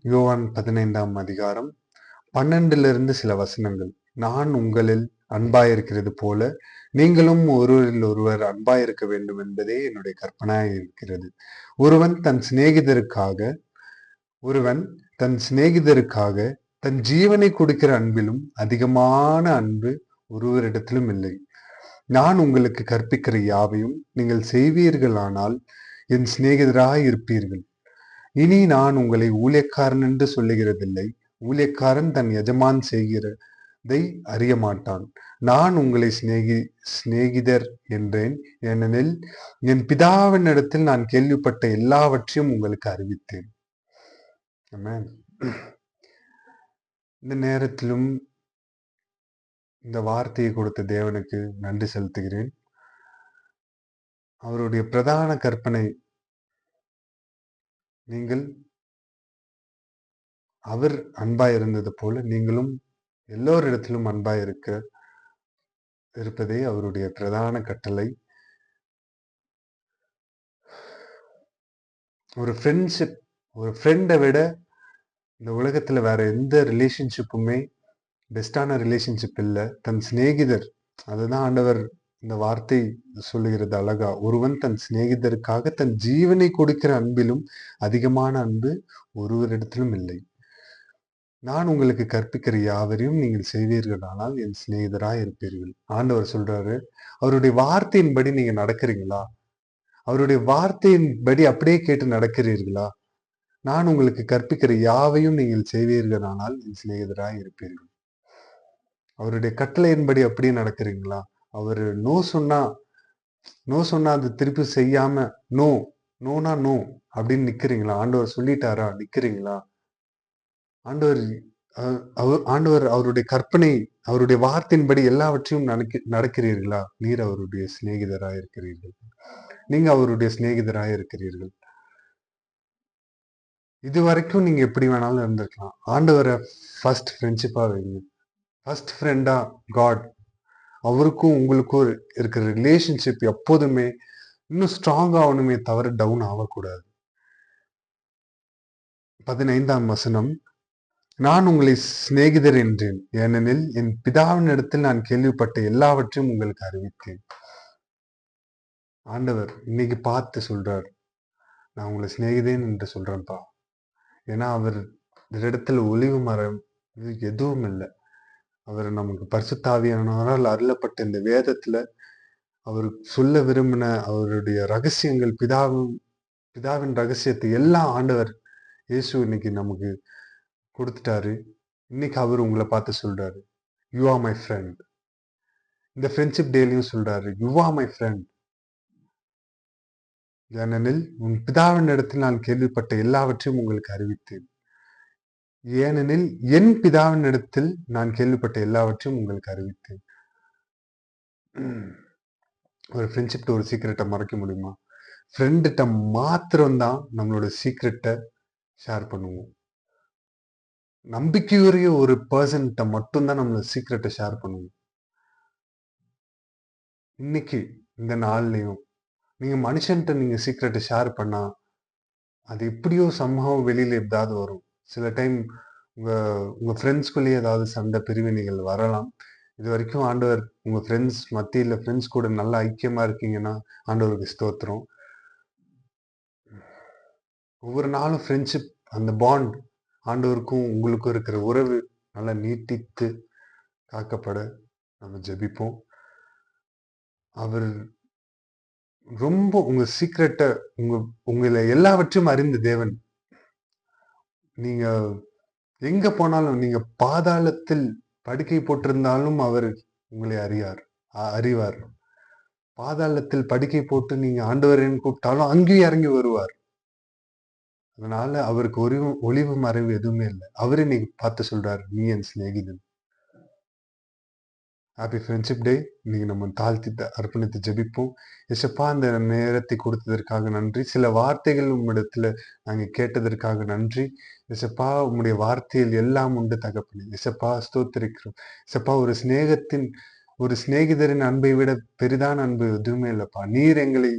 யோவான் 15ஆம் அதிகாரம் 12 சில வசனங்கள். நான் உங்களில் அன்பாயிருக்கிறது போல நீங்களும் ஒருவரில் ஒருவர் அன்பாயிருக்க வேண்டும் என்பதே என்னுடைய கற்பனையாய் இருக்கிறது. ஒருவன் தன் சிநேகிதருக்காக தன் ஜீவனை கொடுக்கிற அன்பிலும் அதிகமான அன்பு ஒருவரிடத்திலும் இல்லை. நான் உங்களுக்கு கற்பிக்கிற யாவையும் நீங்கள் செய்வீர்களானால் என் சிநேகிதராய் இருப்பீர்கள். இனி நான் உங்களை ஊழியக்காரன் என்று சொல்லுகிறதில்லை. ஊழியக்காரன் தன் எஜமான் செய்கிறதை அறிய மாட்டான். நான் உங்களை சிநேகிதர் என்றேன், ஏனெனில் என் பிதாவினிடத்தில் நான் கேள்விப்பட்ட எல்லாவற்றையும் உங்களுக்கு அறிவித்தேன். ஆமென். இந்த நேரத்திலும் இந்த வார்த்தையை கொடுத்த தேவனுக்கு நன்றி செலுத்துகிறேன். அவருடைய பிரதான கற்பனை, நீங்கள் அவர் அன்பாய் இருந்தது போல நீங்களும் எல்லோரிடத்திலும் அன்பாய் இருப்பதே அவருடைய பிரதான கட்டளை. ஒரு ஃப்ரெண்ட்ஷிப், ஒரு ஃப்ரெண்டை விட இந்த உலகத்துல வேற எந்த ரிலேஷன்ஷிப்புமே பெஸ்டான ரிலேஷன்ஷிப் இல்லை. தன் சிநேகிதர், அதுதான் ஆண்டவர் இந்த வார்த்தை சொல்லுகிறது அழகா. ஒருவன் தன் சிநேகிதருக்காக தன் ஜீவனை கொடுக்கிற அன்பிலும் அதிகமான அன்பு ஒருவரிடத்திலும் இல்லை. நான் உங்களுக்கு கற்பிக்கிற யாவரையும் நீங்கள் செய்வீர்களானால் என் சிநேகிதராய் இருப்பீர்கள். ஆண்டவர் சொல்றாரு, அவருடைய வார்த்தையின்படி நீங்க நடக்கிறீங்களா? அவருடைய வார்த்தையின்படி அப்படியே கேட்டு நடக்கிறீர்களா? நான் உங்களுக்கு கற்பிக்கிற யாவையும் நீங்கள் செய்வீர்களானால் என் சிநேகிதராய் இருப்பீர்கள். அவருடைய கட்டளையின்படி அப்படியே நடக்கிறீங்களா? அவர் நோ சொன்னா அது திருப்பி செய்யாம நோனா நோ அப்படின்னு நிக்கிறீங்களா? ஆண்டவர் சொல்லிட்டாரா, நிக்கிறீங்களா? ஆண்டவர் அவருடைய கற்பனை, அவருடைய வார்த்தையின்படி எல்லாவற்றையும் நடக்கிறீர்களா? நீர் அவருடைய சிநேகிதராய் இருக்கிறீர்கள். நீங்க அவருடைய சிநேகிதராய் இருக்கிறீர்கள். இது வரைக்கும் நீங்க எப்படி வேணாலும் இருந்திருக்கலாம். ஆண்டவரை ஃபர்ஸ்ட் ஃப்ரெண்ட்ஷிப்பா வைங்க. ஃபர்ஸ்ட் ஃப்ரெண்டா காட். அவருக்கும் உங்களுக்கும் இருக்கிற ரிலேஷன்ஷிப் எப்போதுமே இன்னும் ஸ்ட்ராங் ஆகணுமே தவிர டவுன் ஆகக்கூடாது. 15ஆம் வசனம், நான் உங்களை சிநேகிதர் என்றேன், ஏனெனில் என் பிதாவினிடத்தில் நான் கேள்விப்பட்ட எல்லாவற்றையும் உங்களுக்கு அறிவித்தேன். ஆண்டவர் இன்னைக்கு பார்த்து சொல்றார், நான் உங்களை சிநேகிதேன் என்று சொல்றேன்ப்பா. ஏன்னா அவர் இடத்துல ஒளிவு மரம் எதுவும் இல்லை. அவர் நமக்கு பரிசுத்தாவியானவரால் அருளப்பட்ட இந்த வேதத்துல அவர் சொல்ல விரும்பின அவருடைய ரகசியங்கள், பிதாவின் ரகசியத்தை எல்லாம் ஆண்டவர் இயேசு இன்னைக்கு நமக்கு கொடுத்துட்டாரு. இன்னைக்கு அவர் உங்களை பார்த்து சொல்றாரு, யூ ஆர் மை ஃப்ரெண்ட். இந்த ஃப்ரெண்ட்ஷிப் டேலையும் சொல்றாரு, யூ ஆர் மை ஃப்ரெண்ட், ஏனெனில் உன் பிதாவின் இடத்தில் நான் கேள்விப்பட்ட எல்லாவற்றையும் உங்களுக்கு அறிவித்தேன். ஏனெனில் என் பிதாவின் இடத்தில் நான் கேள்விப்பட்ட எல்லாவற்றையும் உங்களுக்கு அறிவித்தேன். ஒரு ஃப்ரெண்ட்ஷிப்ட ஒரு சீக்ரெட்டை மறைக்க முடியுமா? ஃப்ரெண்டுகிட்ட மாத்திரம்தான் நம்மளோட சீக்ரெட்டை ஷேர் பண்ணுவோம். நம்பிக்கையுரிய ஒரு பர்சன்கிட்ட மட்டும்தான் நம்மளோட சீக்ரெட்டை ஷேர் பண்ணுவோம். இன்னைக்கு இந்த நாள்லயும் நீங்க மனுஷன்ட்ட நீங்க சீக்ரெட்டை ஷேர் பண்ணா அது எப்படியோ சம்பவம் வெளியில எப்படியாவது வரும். சில டைம் உங்க ஃப்ரெண்ட்ஸ்குள்ளேயே ஏதாவது சண்டை பிரிவினைகள் வரலாம். இது வரைக்கும் ஆண்டவர் உங்க ஃப்ரெண்ட்ஸ் கூட நல்ல ஐக்கியமா இருக்கீங்கன்னா ஆண்டவருக்கு ஸ்தோத்திரம். ஒவ்வொரு நாளும் ஃப்ரெண்ட்ஷிப், அந்த பாண்ட், ஆண்டவருக்கும் உங்களுக்கும் இருக்கிற உறவு நல்லா நீட்டித்து காக்கப்பட நம்ம ஜெபிப்போம். அவர் ரொம்ப உங்க சீக்ரெட்டை, உங்களை எல்லாவற்றையும் அறிந்த தேவன். நீங்க எங்க போனாலும், நீங்க பாதாளத்தில் படுக்கை போட்டிருந்தாலும் அவர் உங்களை அறிவார். பாதாளத்தில் படுக்கை போட்டு நீங்க ஆண்டவரேன்னு கூப்பிட்டாலும் அங்கேயும் இறங்கி வருவார். அதனால அவருக்கு ஒளிவு மறைவு எதுவுமே இல்லை. அவரே இன்னைக்கு பார்த்து சொல்றாரு, நீ என் சிநேகிதன். Happy friendship day. இன்னைக்கு நம்ம தாழ்த்தி அர்ப்பணித்து ஜெபிப்போம். எசப்பா, அந்த நேரத்தை கொடுத்ததற்காக நன்றி. சில வார்த்தைகள் உம்மிடத்துல நாங்க கேட்டதற்காக நன்றி. எசப்பா, உம்முடைய வார்த்தையில் எல்லாம் உண்டு தகப்பனே. எசப்பா, ஸ்தோத்திரிக்கிறோம். எசப்பா, ஒரு சிநேகிதரின் அன்பை விட பெரிதான அன்பு எதுவுமே இல்லப்பா. நீர் எங்களை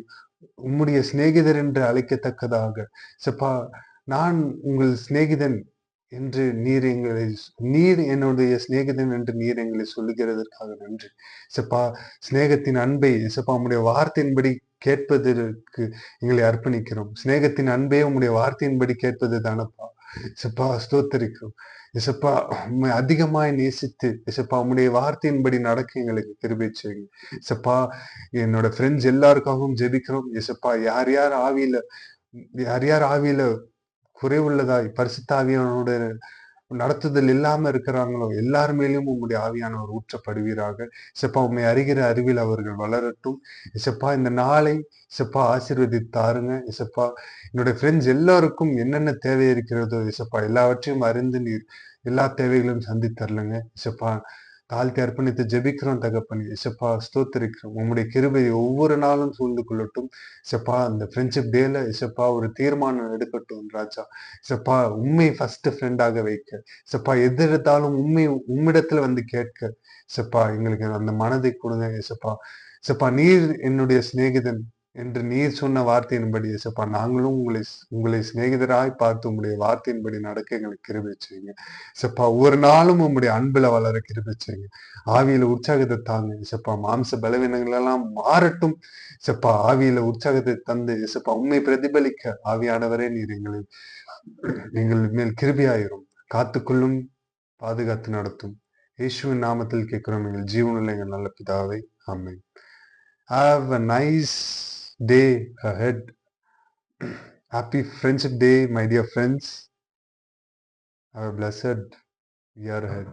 உம்முடைய சிநேகிதர் என்று அழைக்கத்தக்கதாக எசப்பா நான் உங்கள் சிநேகிதன் என்று நீர் என்னுடைய சிநேகிதன் என்று நீர் எங்களை சொல்லுகிறதற்காக நன்றி. இசப்பா, சிநேகத்தின் அன்பை இசப்பா உம்முடைய வார்த்தையின்படி கேட்பதற்கு எங்களை அர்ப்பணிக்கிறோம். சிநேகத்தின் அன்பே உம்முடைய வார்த்தையின்படி கேட்பது தானப்பா. இசப்பா, ஸ்தோத்தரிக்கிறோம். இசப்பா, உம்மை அதிகமாய் நேசித்து இசப்பா உம்முடைய வார்த்தையின்படி நடக்க எங்களுக்கு கிருபை செய்யுங்க. இசப்பா, என்னோட ஃப்ரெண்ட்ஸ் எல்லாருக்காகவும் ஜெபிக்கிறோம். இசப்பா, யார் யார் ஆவியில குறைவுள்ளதாய் பரிசுத்த ஆவியானோட நடத்துதல் இல்லாம இருக்கிறாங்களோ எல்லார் மேலேயும் உம்முடைய ஆவியானவர் ஊற்றப்படுவீராக. இசப்பா, உம்மை அறிகிற அறிவில் அவர்கள் வளரட்டும். இசப்பா, இந்த நாளை இசப்பா ஆசீர்வதித்தாருங்க. இசப்பா, என்னுடைய ஃப்ரெண்ட்ஸ் எல்லாருக்கும் என்னென்ன தேவை இருக்கிறதோ இசப்பா எல்லாவற்றையும் அறிந்து நீர் எல்லா தேவைகளையும் சந்தித்தரலுங்க. இசப்பா, தாழ்த்தி அர்ப்பணித்து ஜெபிக்கிறோம் தகப்பனே. இசப்பா, ஸ்தோத்திரிக்கிறோம். உம்முடைய கிருபை ஒவ்வொரு நாளும் சூழ்ந்து கொள்ளட்டும். இசப்பா, அந்த ஃப்ரெண்ட்ஷிப் டேல இசப்பா ஒரு தீர்மானம் எடுக்கட்டும் ராஜா. இசப்பா, உண்மை ஃபர்ஸ்ட் ஃப்ரெண்டாக வைக்க. இசப்பா, எது எடுத்தாலும் உம்மிடத்துல வந்து கேட்க. இசப்பா, எங்களுக்கு அந்த மனதை கொடுங்க. இசப்பா, இசப்பா, நீர் என்னுடைய சிநேகிதன் என்று நீர் சொன்ன வார்த்தையின்படி இசப்பா நாங்களும் உங்களை சிநேகிதராய் பார்த்து உங்களுடைய வார்த்தையின்படி நடக்க எங்களுக்கு கிருபை செய்யுங்க. இசப்பா, ஒவ்வொரு நாளும் உங்களுடைய அன்புல வளர கிருபை செய்யுங்க. ஆவியில உற்சாகத்தை தாங்க. இசப்பா, மாம்ச பலவீனங்கள் எல்லாம் மாறட்டும். இசப்பா, ஆவியில உற்சாகத்தை தந்து இசப்பா உண்மை பிரதிபலிக்க ஆவியானவரே நீர் எங்கள் மேல் கிருபையாயிரும். காத்துக்கொள்ளும், பாதுகாத்து நடத்தும். இயேசுவின் நாமத்தில் கேட்கிறோம் எங்கள் ஜீவனுள்ள எங்கள் நல்ல பிதாவே. ஆமென். Have a nice day ahead. Happy Friendship Day, my dear friends. Have a blessed year ahead.